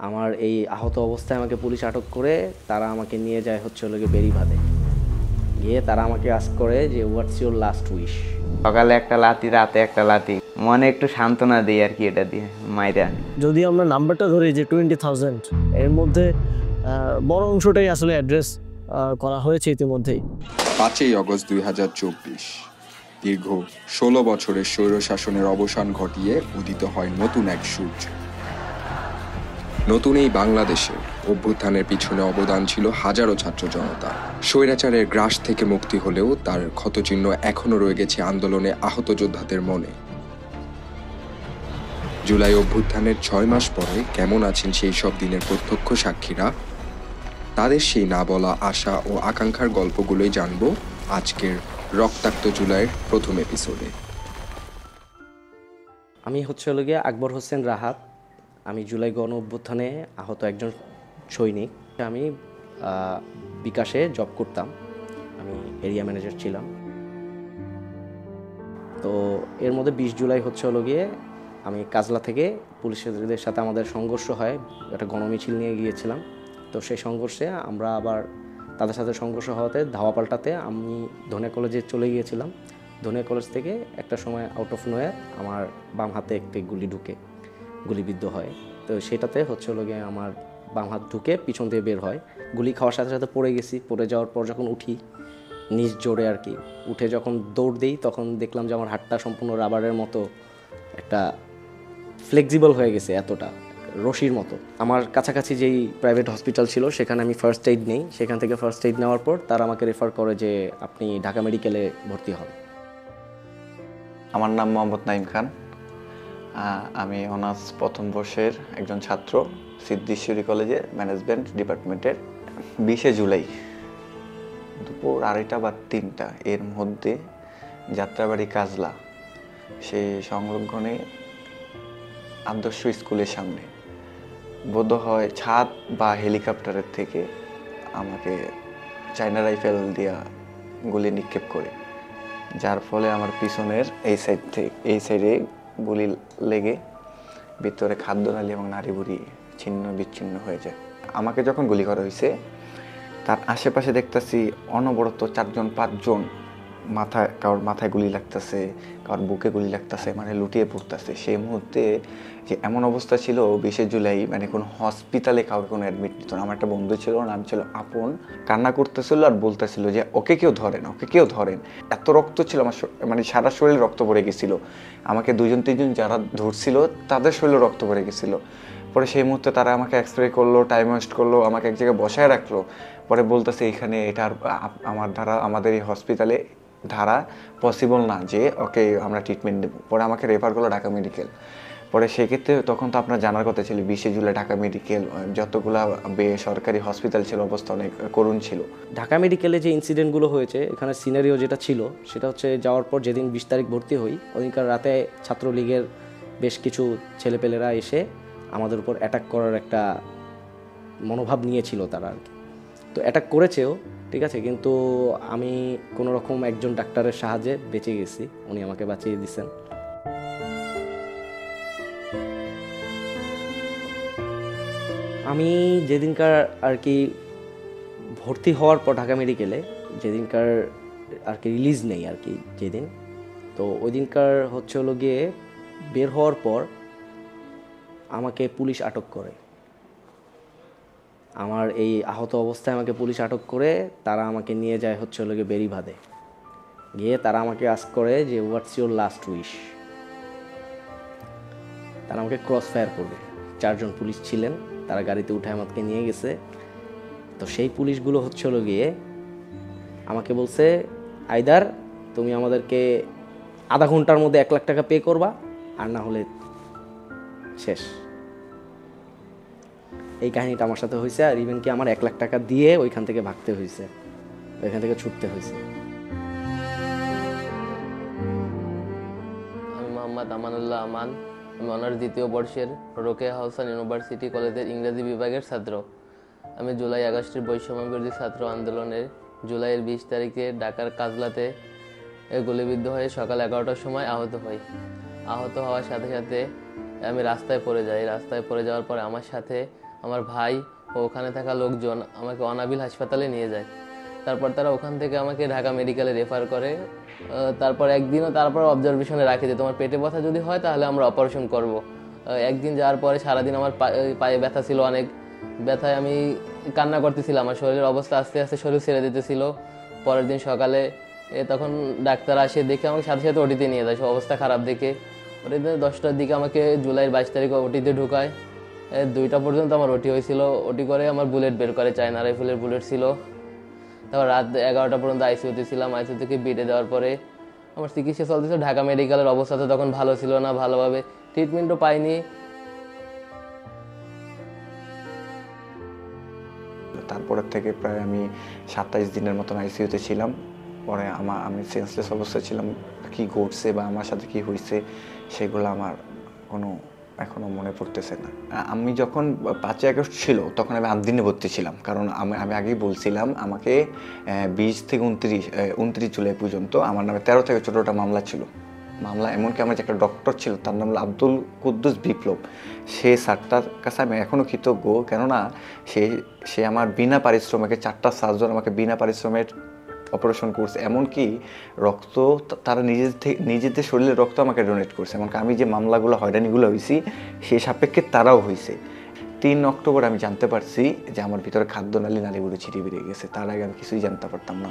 আমার এই আহত অবস্থায় আমাকে পুলিশ আটক করে তারা আমাকে নিয়ে যায় হচ্ছে হলো গিয়ে বেরিবাঁধে। গিয়ে তারা আমাকে আস্ক করে যে হোয়াটস ইউর লাস্ট উইশ। সকালে একটা লাথি, রাতে একটা লাথি, মনে একটু সান্ত্বনা দিই আর কি এটা দিয়ে মাইরা। যদি আমরা নাম্বারটা ধরি যে 20,000, এর মধ্যে বড় অংশটাই আসলে অ্যাড্রেস করা হয়েছে ইতিমধ্যেই। 5ই অগস্ট 2024 দীর্ঘ 16 বছরের স্বৈরশাসনের অবসান ঘটিয়ে উদিত হয় নতুন এক সূর্য। নতুন এই বাংলাদেশে অভ্যুত্থানের পিছনে অবদান ছিল হাজারো ছাত্র জনতা। স্বৈরাচারের গ্রাস থেকে মুক্তি হলেও তার ক্ষতচিহ্ন এখনো রয়ে গেছে আন্দোলনে আহত যোদ্ধাদের মনে। জুলাই অভ্যুত্থানের 6 মাস পরে কেমন আছেন সেই সব দিনের প্রত্যক্ষ সাক্ষীরা? তাদের সেই না বলা আশা ও আকাঙ্ক্ষার গল্পগুলোই জানবো আজকের রক্তাক্ত জুলাইয়ের প্রথম এপিসোডে। আমি হচ্ছে হলো গিয়ে আকবর হোসেন রাহাত। আমি জুলাই গণ অভ্যুত্থানে আহত একজন সৈনিক। আমি বিকাশে জব করতাম, আমি এরিয়া ম্যানেজার ছিলাম। তো এর মধ্যে 20 জুলাই হচ্ছে হলো গিয়ে আমি কাজলা থেকে পুলিশের সাথে আমাদের সংঘর্ষ হয়, একটা গণমিছিল নিয়ে গিয়েছিলাম। তো সেই সংঘর্ষে আমরা আবার তাদের সাথে সংঘর্ষ হওয়াতে ধাওয়া পাল্টাতে আমি ধনিয়া কলেজে চলে গিয়েছিলাম। ধনিয়া কলেজ থেকে একটা সময় আউট অফ নোয়ার আমার বাম হাতে একটি গুলিবিদ্ধ হয়। তো সেটাতে হচ্ছে হলো গিয়ে আমার বাম হাত ঢুকে পিছন দিয়ে বের হয়। গুলি খাওয়ার সাথে সাথে পড়ে গেছি। পড়ে যাওয়ার পর যখন উঠি নিজ জোরে আর কি, উঠে যখন দৌড় দিই তখন দেখলাম যে আমার হাতটা সম্পূর্ণ রাবারের মতো একটা ফ্লেক্সিবল হয়ে গেছে, এতটা রশির মতো। আমার কাছাকাছি যেই প্রাইভেট হসপিটাল ছিল সেখানে আমি ফার্স্ট এইড নেই। সেখান থেকে ফার্স্ট এইড নেওয়ার পর তারা আমাকে রেফার করে যে আপনি ঢাকা মেডিকেলে ভর্তি হন। আমার নাম মোহাম্মদ নাইম খান। আমি অনার্স প্রথম বর্ষের একজন ছাত্র, সিদ্ধেশ্বরী কলেজে ম্যানেজমেন্ট ডিপার্টমেন্টের। 20 জুলাই দুপুর 2টা বা 3টা এর মধ্যে যাত্রাবাড়ি কাজলা সেই সংলগ্নে আদর্শ স্কুলের সামনে বোধ হয় ছাদ বা হেলিকপ্টারের থেকে আমাকে চায়না রাইফেল দিয়া গুলি নিক্ষেপ করে, যার ফলে আমার পিছনের এই সাইডে গুলি লেগে ভিতরে খাদ্যনালী এবং নাড়িভুড়ি ছিন্ন বিচ্ছিন্ন হয়ে যায়। আমাকে যখন গুলি করা হয়েছে তার আশেপাশে দেখতেছি অনবরত 4-5 জন কারোর মাথায় গুলি লাগতেছে, কারোর বুকে গুলি লাগতেছে, মানে লুটিয়ে পড়তেছে। সেই মুহূর্তে যে এমন অবস্থা ছিল 20 জুলাই, মানে কোনো হসপিটালে কাউকে কোনো অ্যাডমিট নিত না। আমার একটা বন্ধু ছিল, নাম ছিল আপন, কান্না করতেছিল আর বলতেছিল যে ওকে কেউ ধরেন, ওকে কেউ ধরেন। এত রক্ত ছিল আমার, মানে সারা শরীরে রক্ত পড়ে গেছিলো। আমাকে 2-3 জন যারা ধরছিল তাদের শরীরে রক্ত পড়ে গেছিলো। পরে সেই মুহূর্তে তারা আমাকে এক্সরে করলো, টাইম ওয়েস্ট করলো, আমাকে এক জায়গায় বসায় রাখলো। পরে বলতেছে এখানে এটা আমাদের এই হসপিটালে ধারা পসিবল না যে ওকে আমরা ট্রিটমেন্ট দেবো। পরে আমাকে রেফার করলো ঢাকা মেডিকেল। পরে সেক্ষেত্রে তখন তো আপনার জানার কথা ছিল 20 জুলাই ঢাকা মেডিকেল যতগুলা বেসরকারি হসপিটাল ছিল অবস্থা অনেক করুণ ছিল। ঢাকা মেডিকেলে যে ইনসিডেন্টগুলো হয়েছে এখানে সিনারিও যেটা ছিল সেটা হচ্ছে যাওয়ার পর যেদিন 20 তারিখ ভর্তি হই ওদিনকার রাতে ছাত্রলীগের বেশ কিছু ছেলেপেলেরা এসে আমাদের উপর অ্যাটাক করার একটা মনোভাব নিয়েছিল তারা আর কি। তো অ্যাটাক করেছেও, ঠিক আছে, কিন্তু আমি কোনো রকম একজন ডাক্তারের সাহায্যে বেঁচে গেছি, উনি আমাকে বাঁচিয়ে দিয়েছেন। আমি যেদিনকার আর কি ভর্তি হওয়ার পর ঢাকা মেডিকেলে যেদিনকার আর কি রিলিজ নেই আর কি যেদিন, তো ওই দিনকার হচ্ছে হলো গিয়ে বের হওয়ার পর আমাকে পুলিশ আটক করে। আমার এই আহত অবস্থায় আমাকে পুলিশ আটক করে তারা আমাকে নিয়ে যায় হচ্ছে হলো গিয়ে বেরিবাঁধে। গিয়ে তারা আমাকে আস্ক করে যে হোয়াটস ইউর লাস্ট উইশ। তারা আমাকে ক্রস ফায়ার করবে। 4 জন পুলিশ ছিলেন, তারা গাড়িতে উঠে আমাকে নিয়ে গেছে। তো সেই পুলিশগুলো হচ্ছে হলো গিয়ে আমাকে বলছে আইদার তুমি আমাদেরকে আধা ঘন্টার মধ্যে 1 লাখ টাকা পে করবা, আর না হলে শেষ। এই কাহিনীটা আমার সাথে হয়েছে। আর ইভেন কি আমার 1 লাখ টাকা দিয়ে ওইখান থেকে ভাগতে হয়েছে, ওইখান থেকে ছুটতে হয়েছে। আমি মোহাম্মদ আমানুল্লাহ আমান। আমি অনার্স 2য় বর্ষের রোকেয়া হাসান ইউনিভার্সিটি কলেজের ইংরেজি বিভাগের ছাত্র। আমি জুলাই আগস্টের বৈষম্য বিরোধী ছাত্র আন্দোলনের জুলাইয়ের 20 তারিখে ঢাকার কাজলাতে গুলিবিদ্ধ হয়ে সকাল 11টার সময় আহত হই। আহত হওয়ার সাথে সাথে আমি রাস্তায় পড়ে যাই। রাস্তায় পড়ে যাওয়ার পরে আমার সাথে আমার ভাই ও ওখানে থাকা লোকজন আমাকে অনাবিল হাসপাতালে নিয়ে যায়। তারপর তারা ওখান থেকে আমাকে ঢাকা মেডিকেলে রেফার করে। তারপর একদিনও তারপর অবজারভেশনে রাখে যে তোমার পেটে ব্যথা যদি হয় তাহলে আমরা অপারেশন করব। একদিন যাওয়ার পরে সারাদিন আমার পায়ে ব্যথা ছিল, অনেক ব্যথায় আমি কান্না করতেছিলাম। আমার শরীরের অবস্থা আস্তে আস্তে শরীর ছেড়ে দিতেছিল। পরের দিন সকালে তখন ডাক্তার আসে, দেখে আমাকে সাথে সাথে ওটিতে নিয়ে যায়, অবস্থা খারাপ দেখে। ওটিতে 10টার দিকে আমাকে জুলাইয়ের 22 তারিখে ওটিতে ঢুকায়। 2টা পর্যন্ত আমার ওটি হয়েছিল। ওটি করে আমার বুলেট বের করে, চায়না রাইফেলের বুলেট ছিল। তারপর রাত 11টা পর্যন্ত আইসিইউতে ছিলাম। আইসিইউ থেকে বেডে দেওয়ার পরে আমার চিকিৎসা চলতেছিল। ঢাকা মেডিকেলের অবস্থা তো তখন ভালো ছিল না, ভালোভাবে ট্রিটমেন্টও পাইনি। তারপরের থেকে প্রায় আমি 27 দিনের মতন আইসিইউতে ছিলাম। পরে আমি সেন্সলেস অবস্থায় ছিলাম। কি ঘটছে বা আমার সাথে কি হয়েছে সেগুলো আমার এখনো মনে পড়তেছে না। আমি যখন 5ই আগস্ট ছিল তখন আমি 8 দিনে ভর্তি ছিলাম, কারণ আমি আগেই বলছিলাম আমাকে 20 থেকে 29 জুলাই পর্যন্ত আমার নামে 13 থেকে 14টা মামলা ছিল। মামলা এমনকি আমার যে একটা ডক্টর ছিল, তার নাম হলো আব্দুল কুদ্দুস বিপ্লব। সে স্যারটার কাছে আমি এখনও কৃতজ্ঞ, কেননা সে আমার বিনা পারিশ্রমিকে 4টা সার্জন আমাকে বিনা পারিশ্রমিক অপারেশন করছে। এমনকি রক্ত তারা নিজেদের শরীরের রক্ত আমাকে ডোনেট করছে। এমনকি আমি যে মামলাগুলো হয়রানিগুলো হয়েছি সেই সাপেক্ষে তারাও হয়েছে। 3 অক্টোবর আমি জানতে পারছি যে আমার ভিতরে খাদ্যনালী নালীগুলো ছিটিয়ে বেরিয়ে গেছে। তার আগে আমি কিছুই জানতে পারতাম না।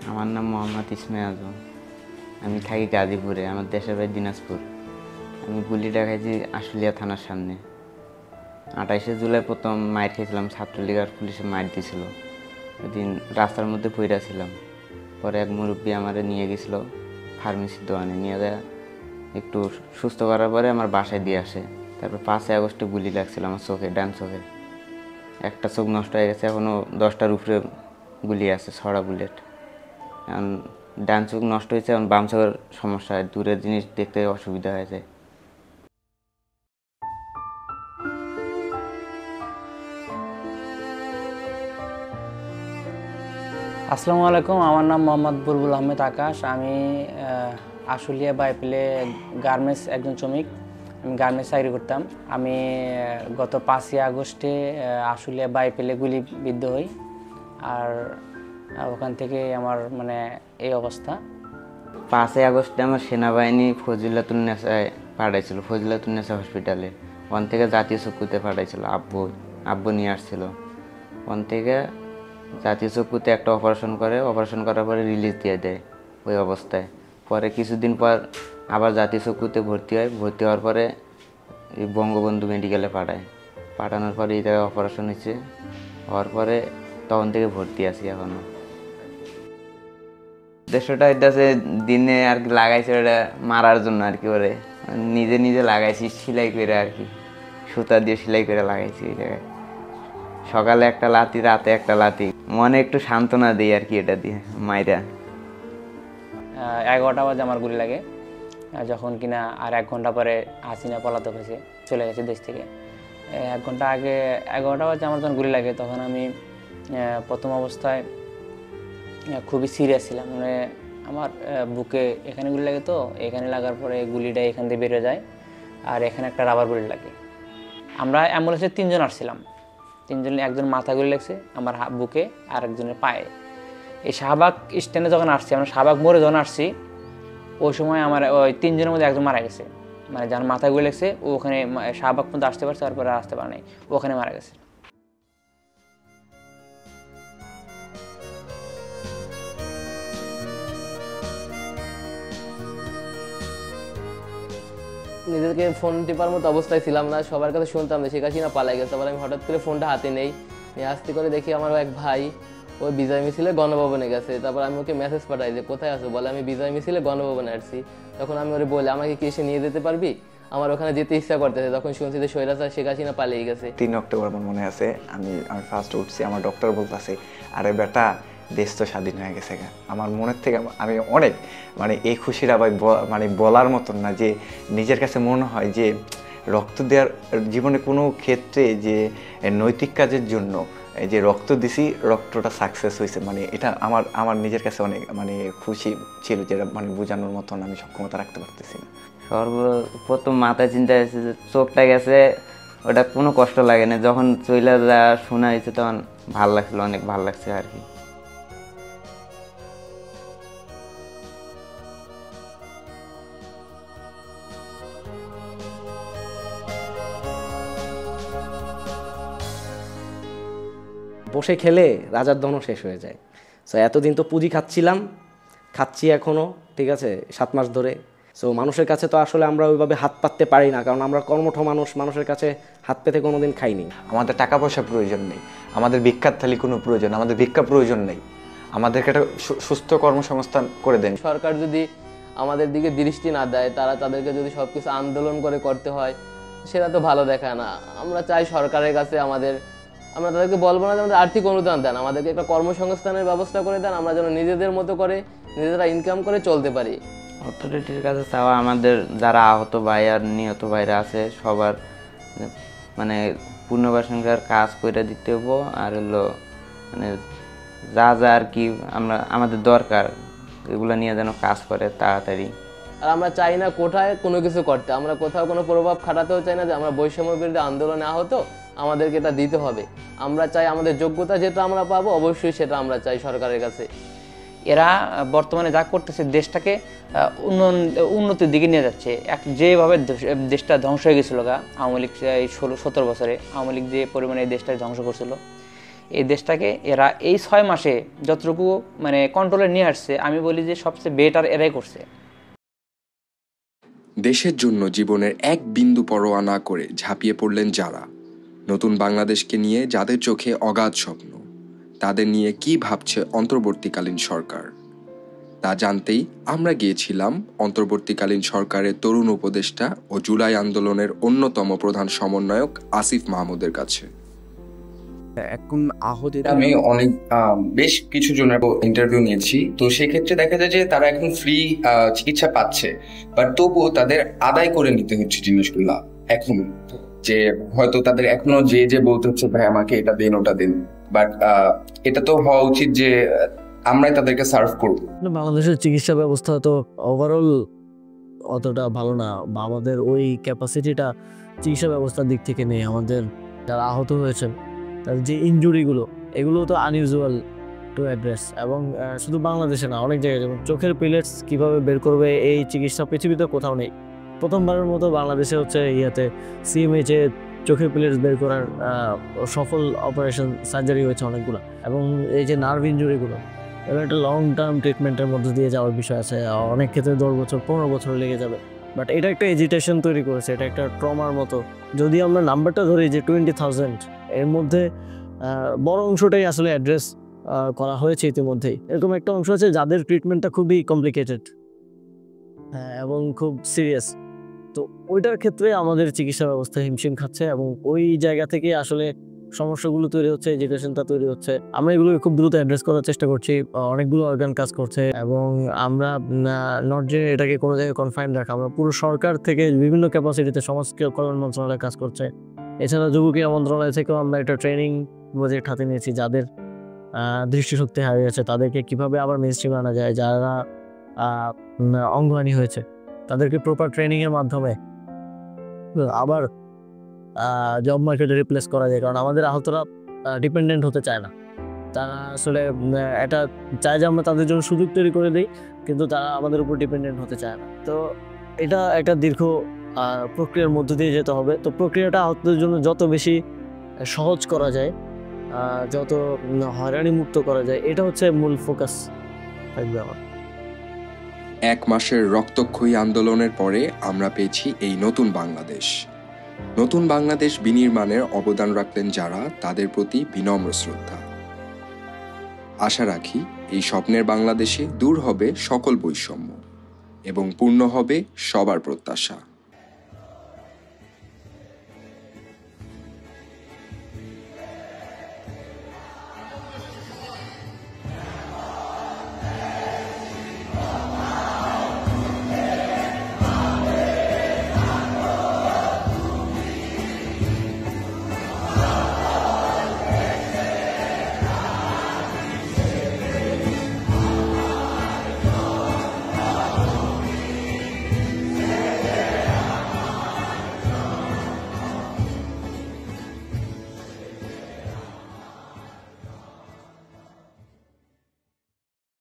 আমার নাম মোহাম্মদ ইসমাইল আজম। আমি থাকি গাজীপুরে, আমার দেশের বাড়ি দিনাজপুর। আমি গুলিটা খাইছি আশুলিয়া থানার সামনে। 28শে জুলাই প্রথম মাইর খেয়েছিলাম, ছাত্রলীগ আর পুলিশে মাইর দিয়েছিল। ওই দিন রাস্তার মধ্যে পইড়াছিলাম। পরে এক মুরব্বী আমারে নিয়ে গেছিল ফার্মেসির দোকানে, নিয়ে যায় একটু সুস্থ করার পরে আমার বাসায় দিয়ে আসে। তারপর 5ই আগস্টে গুলি লাগছিল আমার চোখে, ডান চোখে। একটা চোখ নষ্ট হয়ে গেছে, এখনও 10টার উপরে গুলি আছে, 6টা বুলেট। এখন ডান চোখ নষ্ট হয়েছে, এখন বাম চোখের সমস্যা হয়, দূরের জিনিস দেখতে অসুবিধা হয়ে যায়। আসসালামু আলাইকুম, আমার নাম মোহাম্মদ বুলবুল আহমেদ আকাশ। আমি আশুলিয়া বাইপেলে গার্মেন্টস একজন শ্রমিক। আমি গার্মেন্টস চাকরি করতাম। আমি গত 5ই আগস্টে আশুলিয়া বাইপেলে গুলিবিদ্ধ হই। আর ওখান থেকে আমার এই অবস্থা। 5ই আগস্টে আমার সেনাবাহিনী ফজিলাতুন্নেসায় পাঠাইছিল, ফজিলাতুন্নেসা হসপিটালে। ওখান থেকে জাতীয় চক্ষুতে পাঠাইছিল, আব্বু নিয়ে আসছিল। ওখান থেকে জাতীয় চক্ষুতে একটা অপারেশন করার পরে রিলিজ দিয়ে দেয় ওই অবস্থায়। পরে কিছুদিন পর আবার জাতীয় চক্ষুতে ভর্তি হওয়ার পরে বঙ্গবন্ধু মেডিকেলে পাঠানোর পরে এই জায়গায় অপারেশন হওয়ার পরে তখন থেকে ভর্তি আছি এখনও। দেড়শোটা হইতেছে দিনে আর কি লাগাইছে, ওটা মারার জন্য আর কি। ওরে নিজে লাগাইছি সেলাই করে আর কি, সুতা দিয়ে সেলাই করে লাগাইছি এই জায়গায়। সকালে একটা লাথি, রাতে একটা লাথি, মনে একটু সান্ত্বনা দিই আর কি এটা দিয়ে মাইরা। 11টা বাজে আমার গুলি লাগে, যখন কিনা আর 1 ঘন্টা পরে হাসিনা পলাতক হয়েছে, চলে গেছে দেশ থেকে। 1 ঘন্টা আগে 11টা বাজে আমার যখন গুলি লাগে, তখন আমি প্রথম অবস্থায় খুবই সিরিয়াস ছিলাম। আমার বুকে এখানে গুলি লাগে, তো এখানে লাগার পরে গুলিটা এখান দিয়ে বেরিয়ে যায়, আর এখানে একটা রাবার বুলেট লাগে। আমরা অ্যাম্বুলেন্সে 3 জন আসছিলাম। 3 জন, একজন মাথা গুলি লাগছে আমার বুকে, আর একজনের পায়ে। এই শাহবাগ স্ট্যান্ডে যখন আসছি, আমরা শাহবাগ মোড়ে যখন আসছি, ওই সময় আমার ওই 3 জনের মধ্যে একজন মারা গেছে। যার মাথা গুলি লাগছে ও ওখানে শাহবাগ পর্যন্ত আসতে পারছে, তারপরে আসতে পারে নাই, ওখানে মারা গেছে। নিজেকে ফোন টিপার মতো অবস্থায় ছিলাম না, সবার কাছে শুনতাম যে শেখ হাসিনা পালাই গেছে। তারপর আমি হঠাৎ করে ফোনটা হাতে নিয়ে আস্তে করে দেখি আমার এক ভাই ওই বিজয় মিছিলে গণভবনে গেছে। তারপর আমি ওকে মেসেজ পাঠাই যে কোথায় আছো, বলে আমি বিজয় মিছিলে গণভবনে আসছি। তখন আমি ওরে বলে আমাকে কি এসে নিয়ে যেতে পারবি, আমার ওখানে যেতে ইচ্ছা করতেছে। তখন শুনছি যে স্বৈরাচার শেখ হাসিনা পালিয়ে গেছে। 3 অক্টোবর আমার মনে আছে, আমি ফার্স্ট উঠছি, আমার ডক্টর বলতেছে আরে বেটা দেশ তো স্বাধীন হয়ে গেছে। আমার মনের থেকে আমি অনেক এই খুশির আবার বলার মতন না, যে নিজের কাছে মনে হয় যে রক্ত দেওয়ার জীবনে কোনো ক্ষেত্রে যে নৈতিক কাজের জন্য এই যে রক্ত দিছি, রক্তটা সাকসেস হয়েছে, মানে এটা আমার আমার নিজের কাছে অনেক মানে খুশি ছিল, যেটা মানে বোঝানোর মতন আমি সক্ষমতা রাখতে পারতেছি না। সর্বপ্রথম মাথায় চিন্তা হয়েছে যে চোখটা গেছে, ওটা কোনো কষ্ট লাগে না। যখন চইলা যা শোনা হয়েছে তখন ভাল লাগছিল, অনেক ভাল লাগছে আর কি। বসে খেলে রাজার ধনও শেষ হয়ে যায়। সো এতদিন তো পুঁজি খাচ্ছি এখনও, ঠিক আছে, 7 মাস ধরে। সো মানুষের কাছে তো আসলে আমরা ওইভাবে হাত পাততে পারি না, কারণ আমরা কর্মঠ মানুষ, মানুষের কাছে হাত পেতে কোনো দিন খাইনি। আমাদের টাকা পয়সা প্রয়োজন নেই, আমাদের ভিক্ষার থালি কোনো প্রয়োজন, আমাদের ভিক্ষা প্রয়োজন নেই, আমাদেরকে একটা সুস্থ কর্মসংস্থান করে দেন। সরকার যদি আমাদের দিকে দৃষ্টি না দেয়, তাদেরকে যদি সব কিছু আন্দোলন করে করতে হয়, সেটা তো ভালো দেখায় না। আমরা চাই সরকারের কাছে আমরা তাদেরকে বলবো না যে আমাদের আর্থিক অনুদান দেন, আমাদেরকে একটা কর্মসংস্থানের ব্যবস্থা করে দেন, আমরা যেন নিজেদের মতো করে নিজেরা ইনকাম করে চলতে পারি। অথরিটির কাছে চাওয়া আমাদের যারা আহত ভাই আর নিহত ভাইরা আছে সবার মানে পুনর্বাসনকার কাজ করে দিতে হবো, আর হলো মানে যা আর কি আমাদের দরকার এগুলো নিয়ে যেন কাজ করে তাড়াতাড়ি। আর আমরা চাই না কোথায় কোনো কিছু করতে, আমরা কোথাও কোনো প্রভাব খাটাতেও চাই না যে আমরা বৈষম্য বিরোধী আন্দোলনে আহত, আমাদেরকে এটা দিতে হবে। আমরা চাই আমাদের যোগ্যতা যেটা আমরা পাবো, অবশ্যই সেটা আমরা চাই সরকারের কাছে। এরা বর্তমানে যা করতেছে দেশটাকে উন্নতির দিকে নিয়ে যাচ্ছে। যেভাবে দেশটা ধ্বংস হয়ে গেছিলো আওয়ামী লীগ, এই 16-17 বছরে আওয়ামী লীগ যে পরিমাণে এই দেশটা ধ্বংস করছিল, এই দেশটাকে এরা এই 6 মাসে যতটুকু মানে কন্ট্রোলে নিয়ে আসছে, আমি বলি যে সবচেয়ে বেটার এরাই করছে। দেশের জন্য জীবনের এক বিন্দু পরোয়া না করে ঝাঁপিয়ে পড়লেন যারা, নতুন বাংলাদেশকে নিয়ে যাদের চোখে অগাধ স্বপ্ন, তাদের নিয়ে কি ভাবছে অন্তর্বর্তীকালীন সরকার, তা জানতেই আমরা গিয়েছিলাম অন্তর্বর্তীকালীন সরকারের তরুণ উপদেষ্টা ও জুলাই আন্দোলনের অন্যতম প্রধান সমন্বয়ক আসিফ মাহমুদের কাছে। এখন আমি অনেক বেশ কিছু জনের ইন্টারভিউ নিয়েছি, তো সেক্ষেত্রে দেখা যায় যে তারা এখন ফ্রি চিকিৎসা পাচ্ছে, বাট তবুও তাদের আদায় করে নিতে হচ্ছে জিনিসগুলা। এখন যে হয়তো তাদের এখনো যে বলতে হচ্ছে ভাই আমাকে এটা দিন ওটা দিন, বাট এটা তো হওয়া উচিত যে আমরাই তাদেরকে সার্ভ করবো। বাংলাদেশের চিকিৎসা ব্যবস্থা তো ওভারঅল অতটা ভালো না, বা আমাদের ওই ক্যাপাসিটিটা চিকিৎসা ব্যবস্থার দিক থেকে নেই। আমাদের যারা আহত হয়েছেন তাদের যে ইনজুরিগুলো, এগুলো তো আনইউজুয়াল টু অ্যাড্রেস। এবং শুধু বাংলাদেশে না, অনেক জায়গায়, যেমন চোখের প্লেটস কীভাবে বের করবে এই চিকিৎসা পৃথিবীতে কোথাও নেই। প্রথমবারের মতো বাংলাদেশে হচ্ছে সিএমএইচে চোখের প্লেটস বের করার সফল অপারেশন সার্জারি হয়েছে অনেকগুলো। এবং এই যে নার্ভ ইনজুরিগুলো, এবার একটা লং টার্ম ট্রিটমেন্টের মধ্যে দিয়ে যাওয়ার বিষয় আছে, অনেক ক্ষেত্রে 10 বছর 15 বছর লেগে যাবে। বাট এটা একটা এজিটেশন তৈরি করেছে, এটা একটা ট্রমার মতো। যদি আমরা নাম্বারটা ধরি যে 20,000, এর মধ্যে বড় অংশটাই আসলে অ্যাড্রেস করা হয়েছে ইতিমধ্যেই। এরকম একটা অংশ আছে যাদের ট্রিটমেন্টটা খুবই কমপ্লিকেটেড এবং খুব সিরিয়াস, তো ওইটার ক্ষেত্রে আমাদের চিকিৎসা ব্যবস্থা হিমশিম খাচ্ছে, এবং ওই জায়গা থেকে আসলে সমস্যাগুলো তৈরি হচ্ছে, এডুকেশনটা তৈরি হচ্ছে। আমরা এগুলো খুব দ্রুত অ্যাড্রেস করার চেষ্টা করছি, অনেকগুলো অর্গান কাজ করছে, এবং আমরা নট যে এটাকে কোনো জায়গায় কনফাইন রাখা, আমরা পুরো সরকার থেকে বিভিন্ন ক্যাপাসিটিতে সমাজ কল্যাণ মন্ত্রণালয় কাজ করছে। এছাড়া যুব ক্রীড়া মন্ত্রণালয় থেকেও আমরা একটা ট্রেনিং প্রজেক্ট হাতে নিয়েছি, যাদের দৃষ্টিশক্তি হারিয়েছে তাদেরকে কিভাবে আবার মেইনস্ট্রিমে আনা যায়, যারা অঙ্গহানি হয়েছে তাদেরকে প্রপার ট্রেনিংয়ের মাধ্যমে আবার জব মার্কেটে রিপ্লেস করা যায়। কারণ আমাদের আহতরা ডিপেন্ডেন্ট হতে চায় না, তারা আসলে এটা চায় যে আমরা তাদের জন্য সুযোগ তৈরি করে দিই, কিন্তু তারা আমাদের উপর ডিপেন্ডেন্ট হতে চায় না। তো এটা একটা দীর্ঘ প্রক্রিয়ার মধ্য দিয়ে যেতে হবে। তো প্রক্রিয়াটা আহতদের জন্য যত বেশি সহজ করা যায়, যত হয়রানি মুক্ত করা যায়, এটা হচ্ছে মূল ফোকাস থাকবে আমার। 1 মাসের রক্তক্ষয়ী আন্দোলনের পরে আমরা পেয়েছি এই নতুন বাংলাদেশ। নতুন বাংলাদেশ বিনির্মাণের অবদান রাখলেন যারা, তাদের প্রতি বিনম্র শ্রদ্ধা। আশা রাখি এই স্বপ্নের বাংলাদেশে দূর হবে সকল বৈষম্য এবং পূর্ণ হবে সবার প্রত্যাশা।